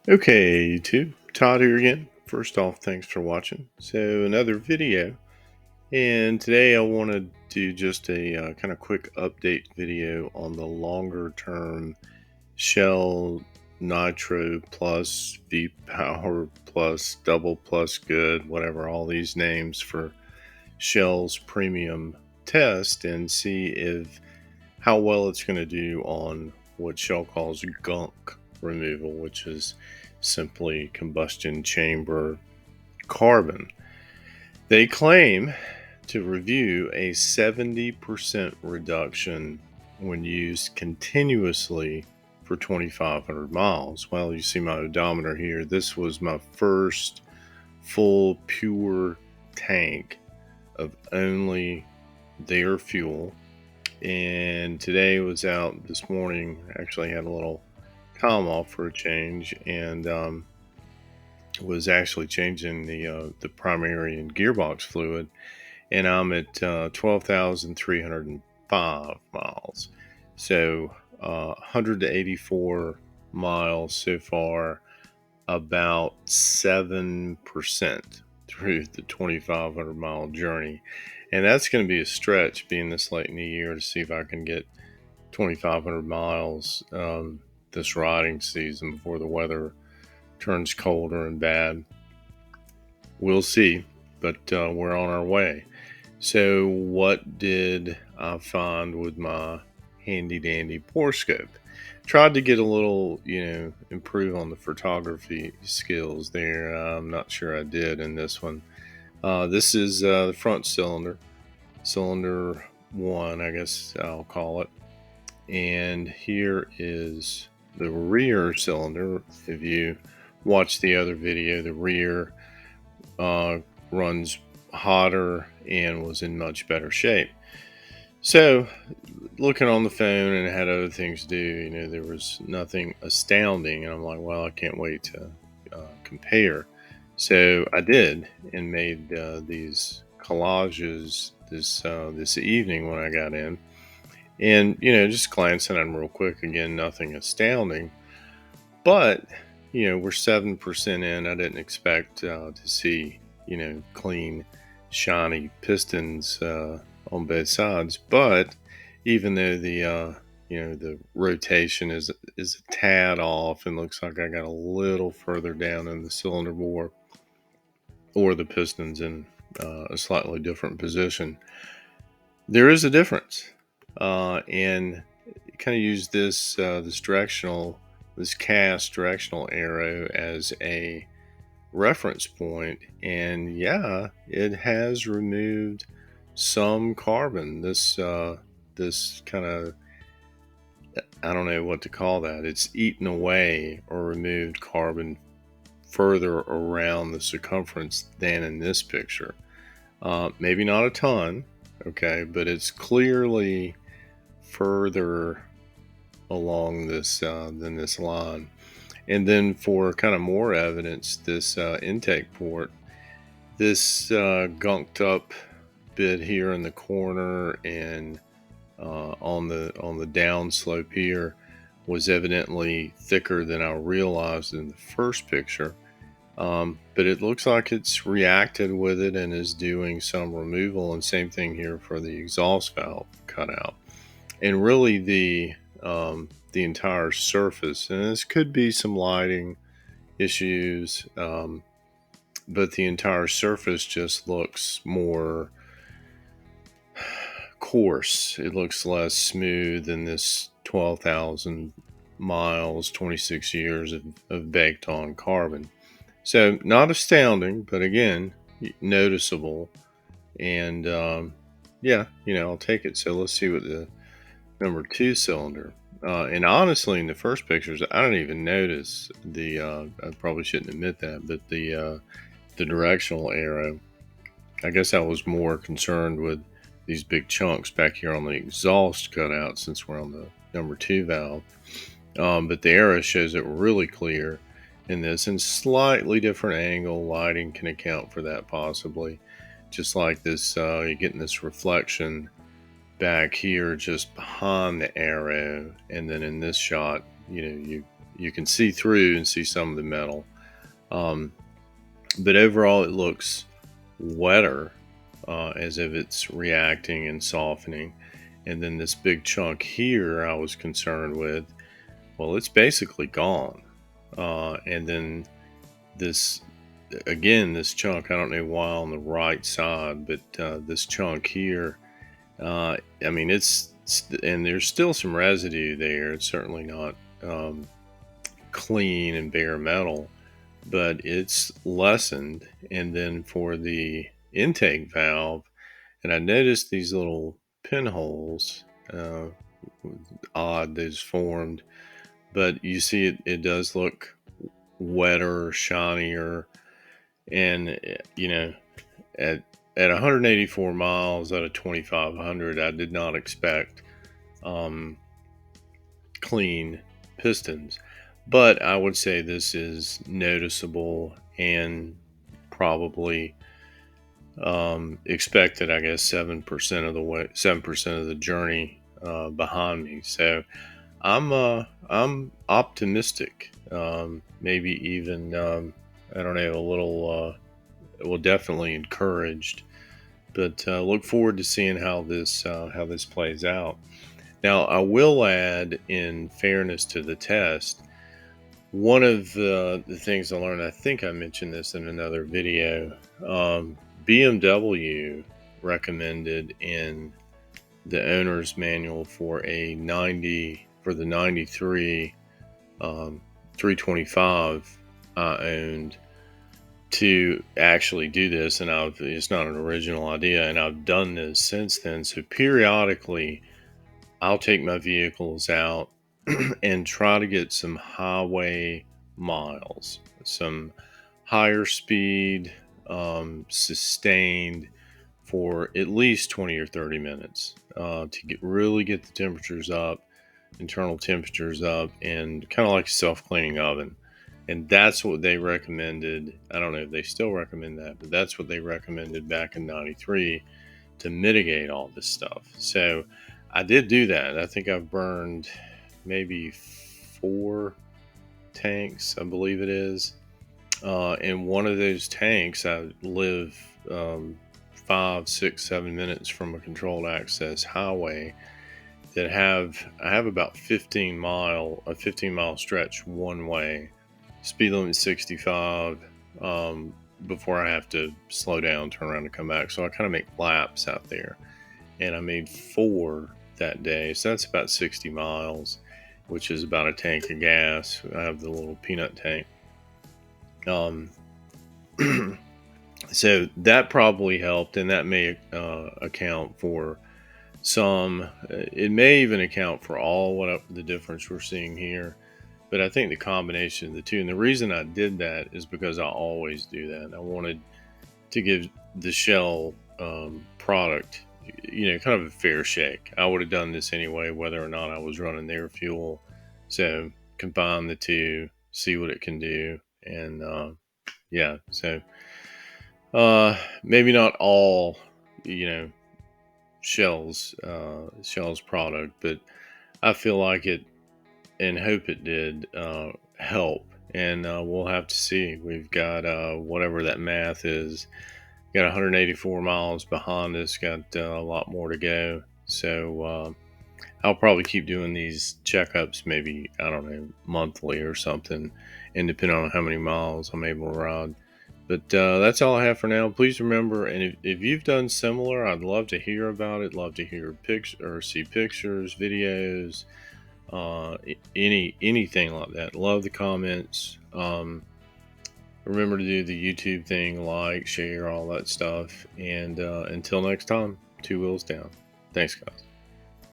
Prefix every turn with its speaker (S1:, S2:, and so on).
S1: Okay, YouTube, Todd here again. First off, thanks for watching. So, another video, and today I want to do just a kind of quick update video on the longer term Shell Nitro Plus, V Power Plus, Double Plus Good, whatever, all these names for Shell's premium test, and see if how well it's going to do on what Shell calls gunk removal, which is simply combustion chamber carbon. They claim to review a 70% reduction when used continuously for 2,500 miles. Well, you see my odometer here. This was my first full pure tank of only their fuel. And today was out this morning. Actually had a little time off for a change, and was actually changing the primary and gearbox fluid, and I'm at 12,305 miles. So 184 miles so far, about 7% through the 2,500 mile journey. And that's going to be a stretch being this late in the year to see if I can get 2,500 miles this riding season before the weather turns colder and bad. We'll see, but we're on our way. So what did I find with my handy dandy borescope? Tried to get a little, improve on the photography skills there. I'm not sure I did in this one. This is the front cylinder one, I guess I'll call it. And here is the rear cylinder. If you watch the other video, the rear runs hotter and was in much better shape. So looking on the phone, and had other things to do, there was nothing astounding, and I'm like, well, I can't wait to compare. So I did, and made these collages this evening when I got in, and just glancing at them real quick. Again, nothing astounding, but we're 7% in. I didn't expect to see clean, shiny pistons on both sides, but even though the rotation is a tad off, and looks like I got a little further down in the cylinder bore, or the pistons in a slightly different position, there is a difference. And kind of use this this cast directional arrow as a reference point, and yeah, it has removed some carbon. This kind of, I don't know what to call that. It's eaten away or removed carbon further around the circumference than in this picture. Maybe not a ton, okay, but it's clearly further along this than this line. And then for kind of more evidence, this intake port, this gunked up bit here in the corner, and on the down slope here, was evidently thicker than I realized in the first picture. But it looks like it's reacted with it and is doing some removal, and same thing here for the exhaust valve cutout. And really the entire surface, and this could be some lighting issues, but the entire surface just looks more coarse. It looks less smooth than this 12,000 miles, 26 years of baked on carbon. So not astounding, but again, noticeable. And yeah, I'll take it. So let's see what the number 2 cylinder. And honestly, in the first pictures, I don't even notice the. I probably shouldn't admit that, but the directional arrow. I guess I was more concerned with these big chunks back here on the exhaust cutout, since we're on the number 2 valve. But the arrow shows it really clear in this, and slightly different angle lighting can account for that possibly. Just like this, you're getting this reflection back here just behind the arrow, and then in this shot, you you can see through and see some of the metal. But overall, it looks wetter, as if it's reacting and softening. And then this big chunk here, I was concerned with. Well, it's basically gone. And then this, again, this chunk, I don't know why on the right side, but this chunk here, I mean, and there's still some residue there. It's certainly not clean and bare metal, but it's lessened. And then for the intake valve, and I noticed these little pinholes, odd, those formed, but you see it does look wetter, shinier, and at 184 miles out of 2,500, I did not expect clean pistons, but I would say this is noticeable and probably expected. I guess 7% of the way, 7% of the journey behind me. So I'm optimistic. Maybe even I don't know, a little. Well, definitely encouraged, but look forward to seeing how this plays out. Now, I will add, in fairness to the test, one of the things I learned, I think I mentioned this in another video, BMW recommended in the owner's manual for the 93 325 I owned, to actually do this, and it's not an original idea, and I've done this since then. So periodically, I'll take my vehicles out and try to get some highway miles, some higher speed, sustained, for at least 20 or 30 minutes to really get the temperatures up, internal temperatures up, and kind of like a self-cleaning oven. And that's what they recommended. I don't know if they still recommend that, but that's what they recommended back in 93 to mitigate all this stuff. So I did do that. I think I've burned maybe 4 tanks, I believe it is. In one of those tanks, I live 5, 6, 7 minutes from a controlled access highway that I have about a 15 mile stretch one way. Speed limit 65, before I have to slow down, turn around, and come back. So I kind of make laps out there, and I made 4 that day. So that's about 60 miles, which is about a tank of gas. I have the little peanut tank. So that probably helped, and that may account for some. It may even account for all the difference we're seeing here. But I think the combination of the two, and the reason I did that is because I always do that. I wanted to give the Shell product, kind of a fair shake. I would have done this anyway, whether or not I was running their fuel. So combine the two, see what it can do, and yeah. So maybe not all, Shell's product, but I feel like it, and hope it did help. And we'll have to see. We've got whatever that math is, got 184 miles behind us, got a lot more to go. So I'll probably keep doing these checkups, maybe, I don't know, monthly or something, and depending on how many miles I'm able to ride. But that's all I have for now. Please remember, and if you've done similar, I'd love to hear about it. Love to hear see pictures, videos, anything like that. Love the comments. Remember to do the YouTube thing, like, share, all that stuff. And until next time, 2 wheels down. Thanks, guys.